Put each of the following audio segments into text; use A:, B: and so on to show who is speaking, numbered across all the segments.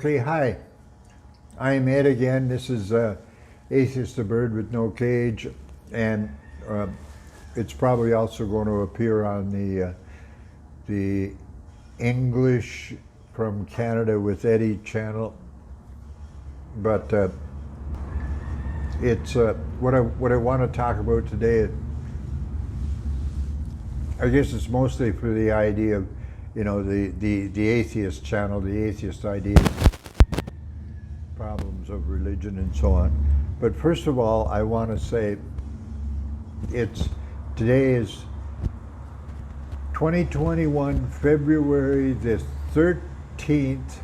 A: Okay, hi. I'm Ed again. This is Atheist the Bird with No Cage, and it's probably also going to appear on the English from Canada with Eddie channel. But it's what I want to talk about today. I guess it's mostly for the idea of, you know, the atheist channel, the atheist ideas, problems of religion and so on. But first of all, I want to say today is 2021, February the 13th,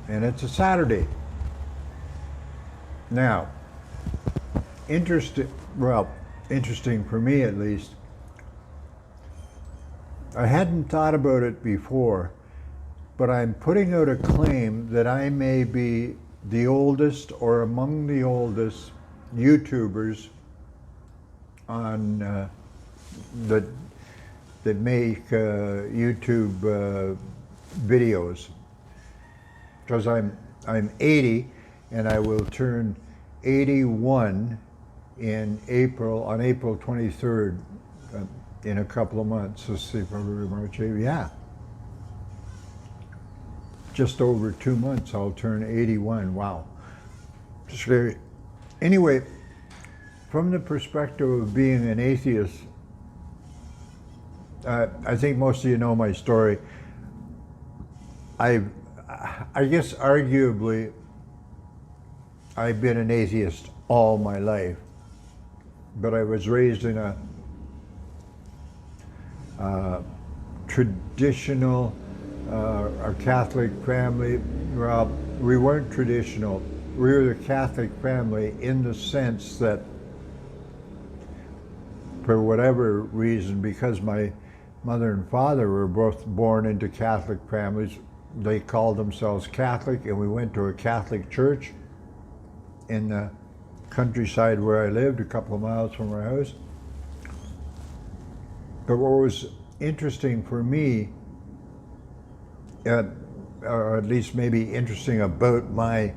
A: and it's a Saturday. Now, interesting for me at least, I hadn't thought about it before, but I'm putting out a claim that I may be the oldest or among the oldest YouTubers on that make YouTube videos, because I'm 80 and I will turn 81 in April, on April 23rd. In a couple of months. Let's see, February, March, April, yeah. Just over 2 months, I'll turn 81. Wow. Scary. Anyway, from the perspective of being an atheist, I think most of you know my story. I guess arguably, I've been an atheist all my life, but I was raised in a traditional or Catholic family. Well, we weren't traditional. We were the Catholic family in the sense that, for whatever reason, because my mother and father were both born into Catholic families, they called themselves Catholic, and we went to a Catholic church in the countryside where I lived, a couple of miles from our house. But what was interesting for me, or at least maybe interesting about my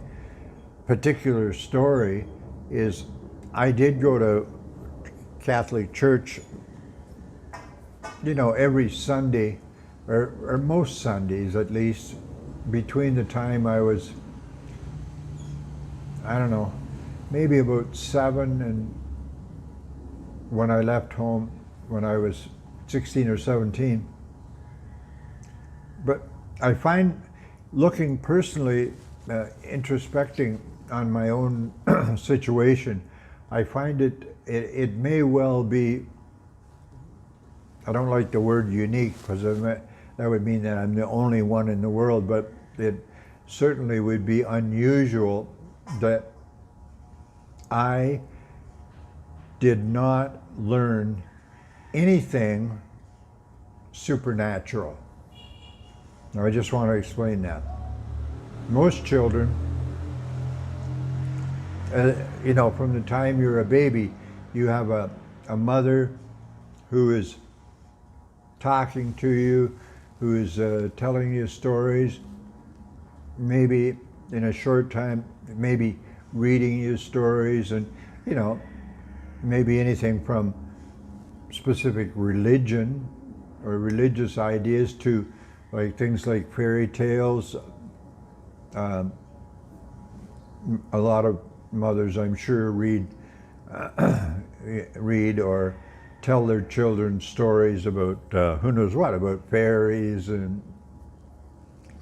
A: particular story, is I did go to Catholic church, you know, every Sunday, or most Sundays at least, between the time I was, I don't know, maybe about 7 and when I left home when I was 16 or 17. But I find, looking personally, introspecting on my own situation, I find it may well be, I don't like the word unique, because that would mean that I'm the only one in the world, but it certainly would be unusual that I did not learn anything supernatural. Now, I just want to explain that. Most children, you know, from the time you're a baby, you have a mother who is talking to you, who is telling you stories, maybe in a short time, maybe reading you stories, and, you know, maybe anything from specific religion or religious ideas to like things like fairy tales. A lot of mothers, I'm sure, read or tell their children stories about who knows what, about fairies and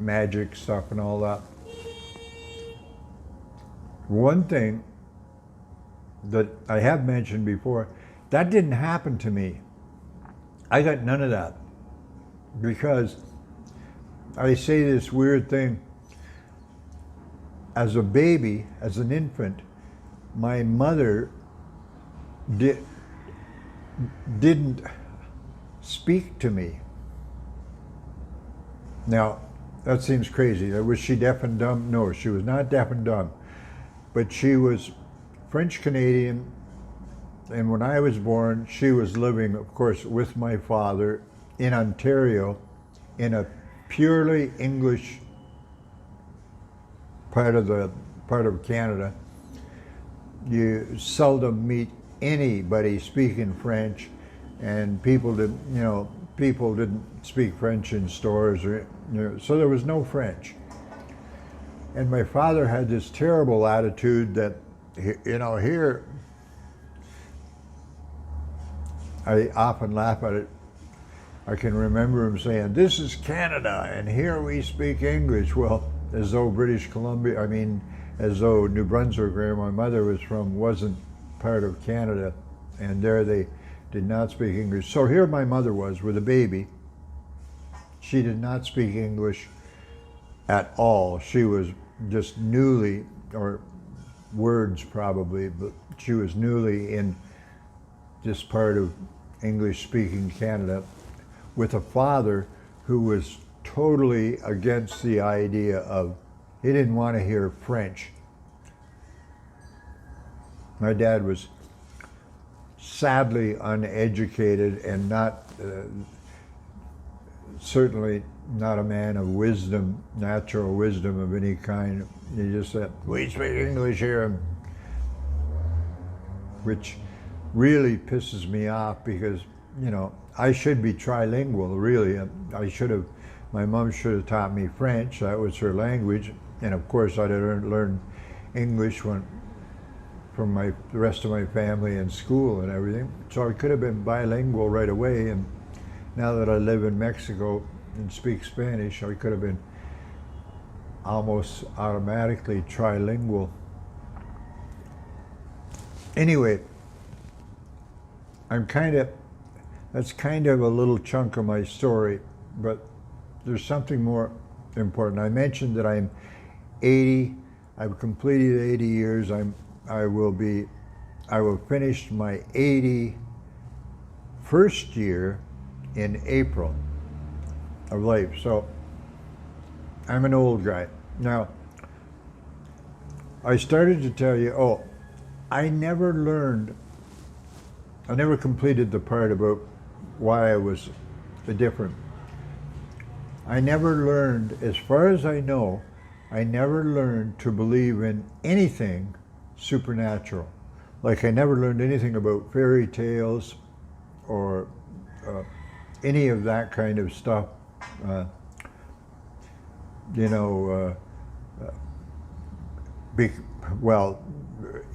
A: magic stuff and all that. One thing that I have mentioned before, that didn't happen to me. I got none of that, because I say this weird thing. As a baby, as an infant, my mother didn't speak to me. Now, that seems crazy. Was she deaf and dumb? No, she was not deaf and dumb. But she was French Canadian, and when I was born, she was living, of course, with my father in Ontario in a purely English part of Canada, you seldom meet anybody speaking French, and people didn't speak French in stores, or so there was no French. And my father had this terrible attitude that, here, I often laugh at it. I can remember him saying, "This is Canada, and here we speak English." Well, as though as though New Brunswick, where my mother was from, wasn't part of Canada, and there they did not speak English. So here my mother was with a baby. She did not speak English at all. She was just newly, or words probably, but she was newly in this part of English-speaking Canada, with a father who was totally against the idea of, he didn't want to hear French. My dad was sadly uneducated and not, certainly not a man of wisdom, natural wisdom of any kind. He just said, "We speak English here," which really pisses me off because, I should be trilingual, really. My mom should have taught me French. That was her language. And of course, I didn't learn English from the rest of my family in school and everything. So I could have been bilingual right away. And now that I live in Mexico and speak Spanish, I could have been almost automatically trilingual. Anyway, that's kind of a little chunk of my story, but there's something more important. I mentioned that I'm 80. I've completed 80 years. I will finish my 81st year in April of life. So I'm an old guy. Now, I started to tell you, I never completed the part about why I was different. I never learned, as far as I know, I never learned to believe in anything supernatural. Like I never learned anything about fairy tales or any of that kind of stuff.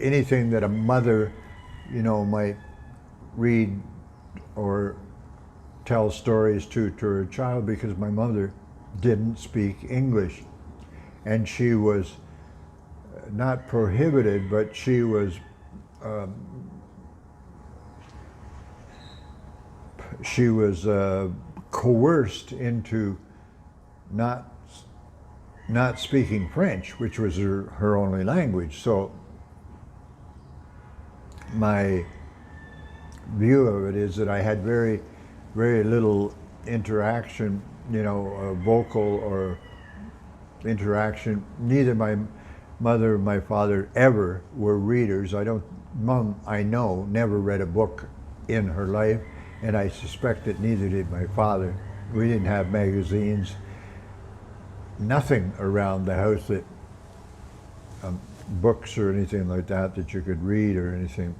A: Anything that a mother, might read or tell stories to her child, because my mother didn't speak English. And she was not prohibited, but she was coerced into not speaking French, which was her only language. So my view of it is that I had very, very little interaction, vocal or interaction. Neither my mother or my father ever were readers. Mom, I know, never read a book in her life, and I suspect that neither did my father. We didn't have magazines, nothing around the house that books or anything like that you could read or anything.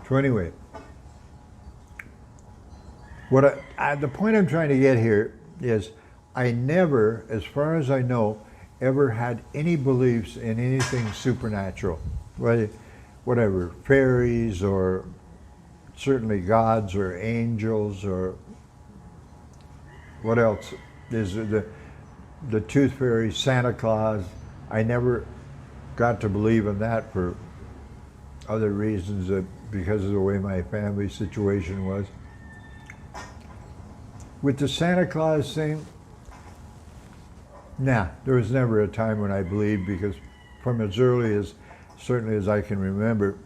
A: So anyway, the point I'm trying to get here is I never, as far as I know, ever had any beliefs in anything supernatural, whatever, fairies or certainly gods or angels or what else is the tooth fairy, Santa Claus. I never got to believe in that for other reasons, because of the way my family situation was. With the Santa Claus thing, there was never a time when I believed, because from as early as, certainly as I can remember,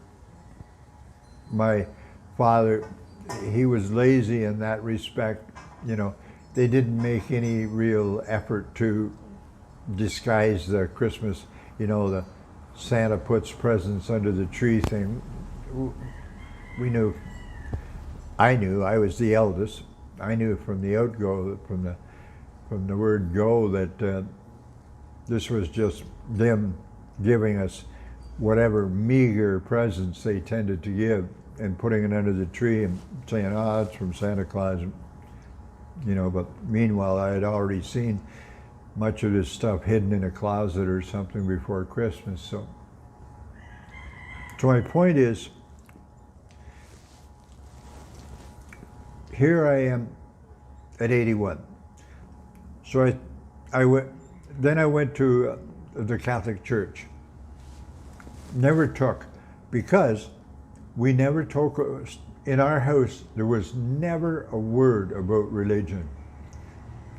A: my father, he was lazy in that respect. They didn't make any real effort to disguise the Christmas, the Santa puts presents under the tree thing. I knew, I was the eldest. I knew from the outgo, from the word go, that This was just them giving us whatever meager presents they tended to give and putting it under the tree and saying, oh, it's from Santa Claus. You know, but meanwhile, I had already seen much of this stuff hidden in a closet or something before Christmas. So my point is, here I am at 81. So I went to the Catholic Church. Never took, because we never took, in our house, there was never a word about religion.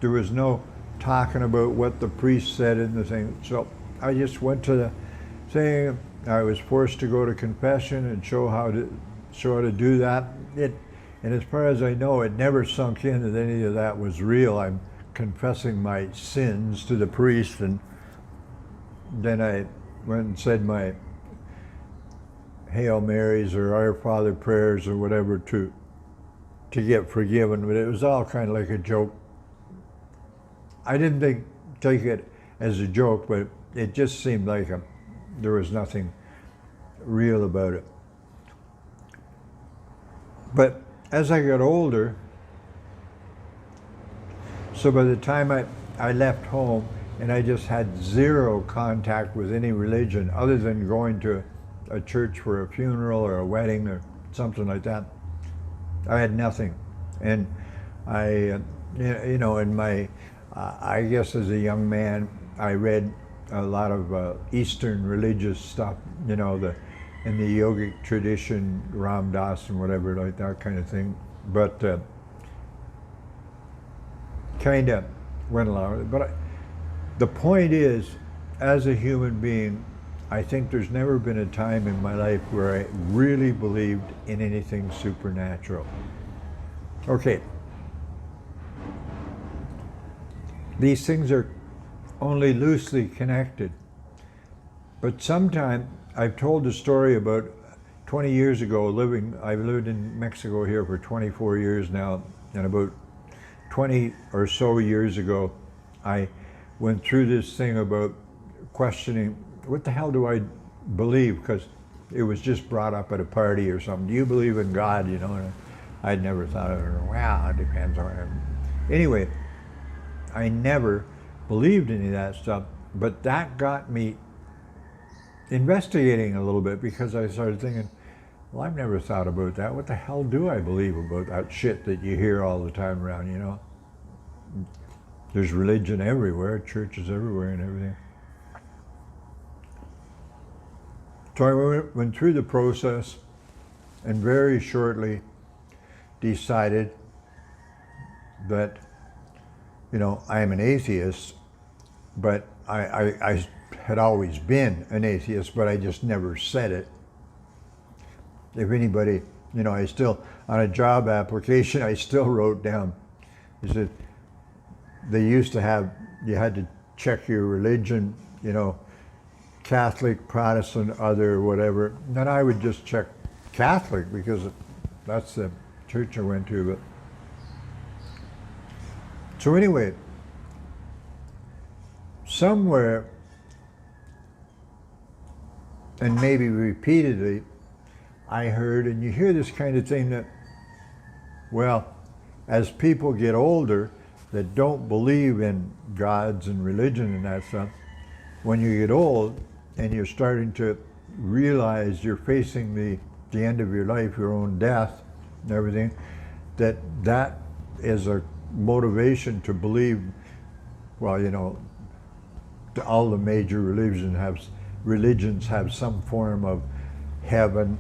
A: There was no talking about what the priest said in the thing. So I just went to the thing. I was forced to go to confession and show how to do that. And as far as I know, it never sunk in that any of that was real. I'm confessing my sins to the priest, and then I went and said my Hail Marys or Our Father prayers or whatever to get forgiven, but it was all kind of like a joke. I didn't take it as a joke, but it just seemed like there was nothing real about it. But as I got older, so by the time I left home and I just had zero contact with any religion other than going to a church for a funeral or a wedding or something like that, I had nothing. And I, you know, in my, I guess as a young man, I read a lot of Eastern religious stuff, you know, in the yogic tradition, Ram Dass and whatever, like that kind of thing. But kind of went along with it. But the point is, as a human being, I think there's never been a time in my life where I really believed in anything supernatural. Okay. These things are only loosely connected. But sometime, I've told the story about 20 years ago I've lived in Mexico here for 24 years now, and about 20 or so years ago, I went through this thing about questioning, what the hell do I believe? Because it was just brought up at a party or something. Do you believe in God? You know, and I'd never thought of it. Wow, it depends on it. Anyway, I never believed any of that stuff, but that got me investigating a little bit, because I started thinking, well, I've never thought about that. What the hell do I believe about that shit that you hear all the time around, you know? There's religion everywhere, churches everywhere and everything. So I went through the process and very shortly decided that, you know, I am an atheist, but I had always been an atheist, but I just never said it. If anybody, you know, I still, on a job application, I still wrote down, he said, they used to have, you had to check your religion, you know, Catholic, Protestant, other, whatever. And then I would just check Catholic because that's the church I went to. But so anyway, somewhere, and maybe repeatedly, I heard, and you hear this kind of thing that, well, as people get older that don't believe in gods and religion and that stuff, when you get old and you're starting to realize you're facing the end of your life, your own death and everything, that is a motivation to believe, well, you know, all the major religions have some form of heaven,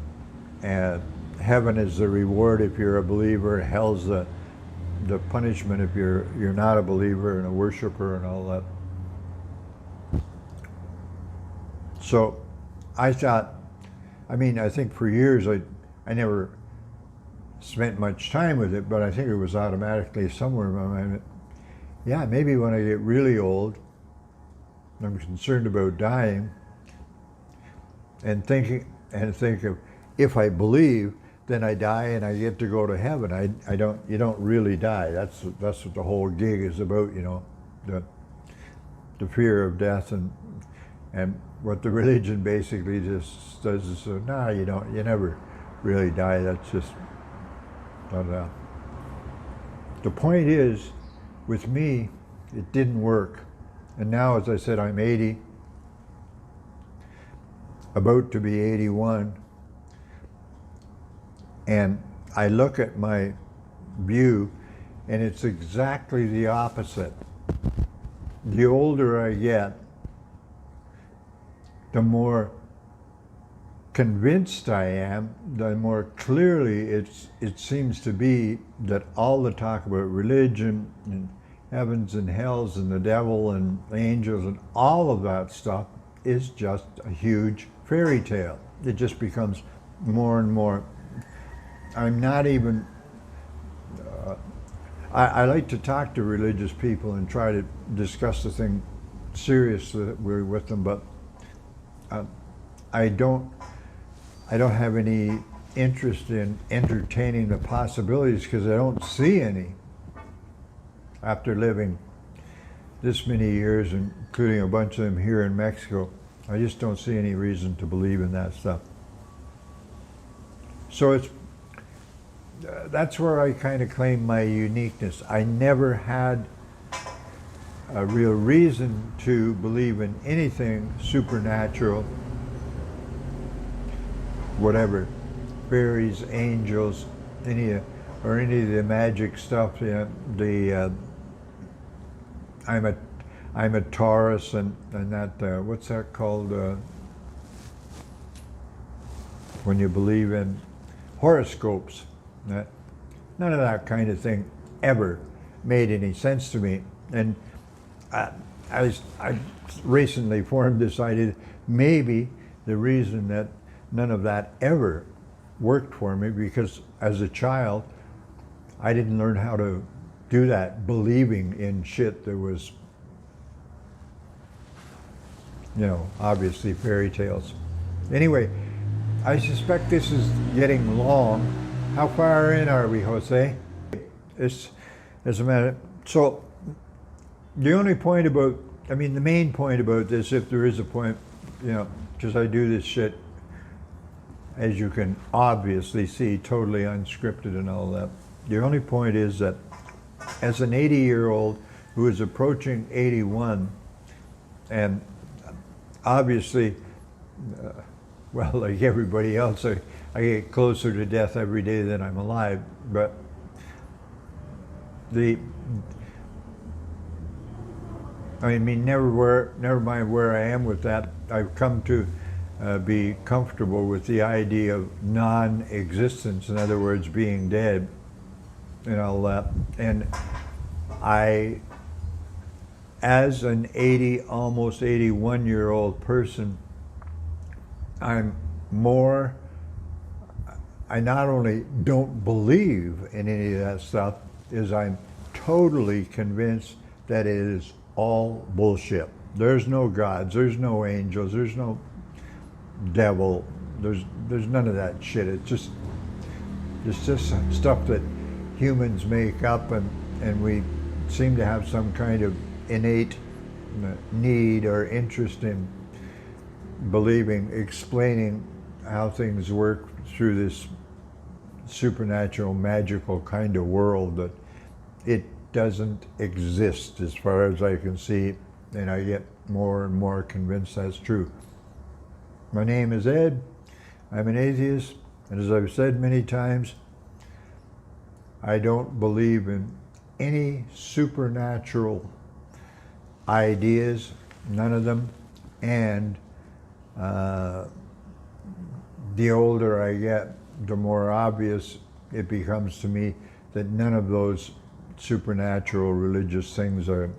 A: and heaven is the reward if you're a believer, hell's the punishment if you're not a believer and a worshiper and all that. So I thought, I mean, I think for years I never spent much time with it, but I think it was automatically somewhere in my mind that, yeah, maybe when I get really old, I'm concerned about dying, and think of, if I believe, then I die and I get to go to heaven. You don't really die. That's what the whole gig is about, you know. the fear of death, and what the religion basically just does is, nah, you never really die. That's just, but the point is, with me, it didn't work. And now, as I said, I'm 80, about to be 81, and I look at my view, and it's exactly the opposite. The older I get, the more convinced I am, the more clearly it seems to be that all the talk about religion and heavens and hells and the devil and angels and all of that stuff is just a huge fairy tale. It just becomes more and more. I'm not even, I like to talk to religious people and try to discuss the thing seriously with them, but I don't have any interest in entertaining the possibilities because I don't see any. After living this many years, including a bunch of them here in Mexico, I just don't see any reason to believe in that stuff. So that's where I kind of claim my uniqueness. I never had a real reason to believe in anything supernatural, whatever, fairies, angels, any of the magic stuff. I'm a Taurus, and that what's that called? When you believe in horoscopes, none of that kind of thing ever made any sense to me. And I recently formed this idea, maybe the reason that none of that ever worked for me, because as a child, I didn't learn how to do that, believing in shit that was, obviously fairy tales. Anyway, I suspect this is getting long. How far in are we, Jose? It's, as a matter, so the only point about, the main point about this, if there is a point, because I do this shit, as you can obviously see, totally unscripted and all that. The only point is that as an 80-year-old who is approaching 81, and obviously, well, like everybody else, I get closer to death every day that I'm alive, but never mind where I am with that. I've come to be comfortable with the idea of non-existence, in other words, being dead and all that. And I, as an 80, almost 81-year-old person, I not only don't believe in any of that stuff, is I'm totally convinced that it is all bullshit. There's no gods, there's no angels, there's no devil, there's none of that shit. It's just stuff that humans make up, and we seem to have some kind of innate need or interest in believing, explaining how things work through this supernatural, magical kind of world that it doesn't exist as far as I can see, and I get more and more convinced that's true. My name is Ed. I'm an atheist, and as I've said many times, I don't believe in any supernatural ideas, none of them, and the older I get, the more obvious it becomes to me that none of those supernatural religious things are,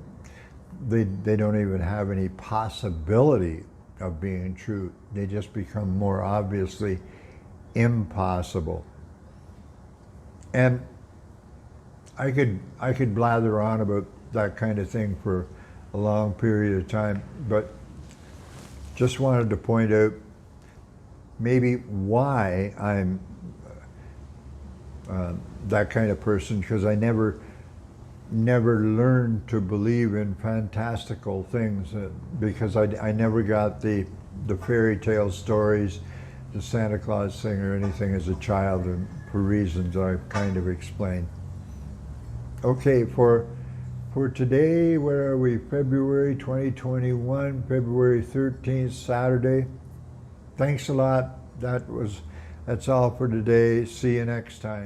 A: they don't even have any possibility of being true. They just become more obviously impossible. And I could blather on about that kind of thing for a long period of time, but just wanted to point out maybe why I'm that kind of person, because I never never learned to believe in fantastical things because I never got the fairy tale stories, the Santa Claus thing or anything as a child, and for reasons I've kind of explained. Okay, for today, where are we? February 2021, February 13th, Saturday. Thanks a lot. That's all for today. See you next time.